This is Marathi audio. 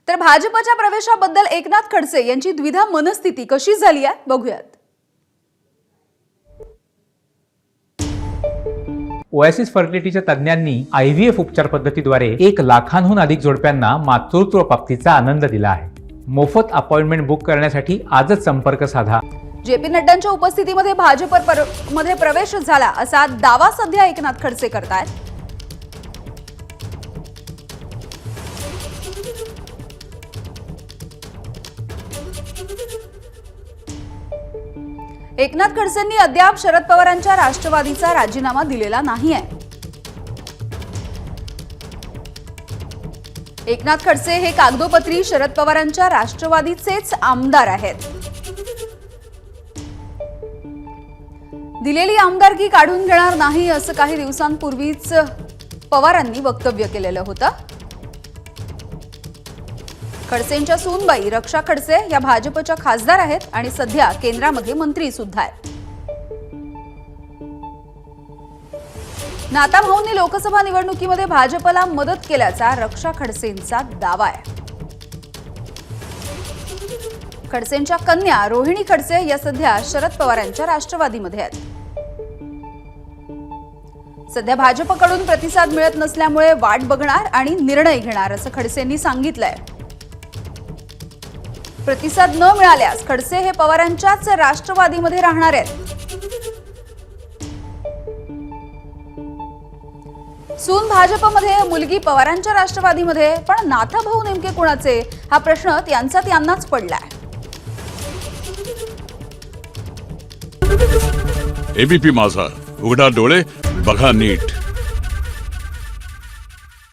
तर भाजपच्या प्रवेशाबद्दल एकनाथ खडसे यांची द्विधा मनस्थिती कशी झाली आहे बघूयात। ओएसिस फर्टिलिटीच्या तज्ञांनी IVF उपचार पद्धतीद्वारे 1 लाखांहून अधिक जोडप्यांना मातृत्व प्राप्तीचा आनंद दिला आहे। मोफत अपॉइंटमेंट बुक करण्यासाठी आजच संपर्क साधा। JP नड्डांच्या उपस्थितीमध्ये भाजपमध्ये प्रवेश झाला असा दावा सध्या एकनाथ खडसे करतायत। एकनाथ खडसेंनी अद्याप शरद पवारांच्या राष्ट्रवादीचा राजीनामा दिलेला नाही आहे। एकनाथ खडसे हे कागदोपत्री शरद पवारांच्या राष्ट्रवादीचेच आमदार आहेत। दिलेली आमदारकी काढून घेणार नाही असं काही दिवसांपूर्वीच पवारांनी वक्तव्य केलेलं होतं। खडसेंच्या सूनबाई रक्षा खडसे या भाजपच्या खासदार आहेत आणि सध्या केंद्रामध्ये मंत्री सुद्धा आहेत। नाता भाऊंनी लोकसभा निवडणुकीमध्ये भाजपला मदत केल्याचा रक्षा खडसेंचा दावा आहे। खडसेंच्या कन्या रोहिणी खडसे या सध्या शरद पवारांच्या राष्ट्रवादीमध्ये आहेत। सध्या भाजपकडून प्रतिसाद मिळत नसल्यामुळे वाट बघणार आणि निर्णय घेणार असं खडसेंनी सांगितलंय। प्रतिसाद न मिळाल्यास खडसे हे पवारांच्याच राष्ट्रवादीमध्ये राहणार आहेत। सून भाजपमध्ये, मुलगी पवारांच्या राष्ट्रवादीमध्ये, पण नाथा भाऊ नेमके कुणाचे हा प्रश्न त्यांनाच पडलाय। ABP माझा, उघडा डोळे बघा नीट।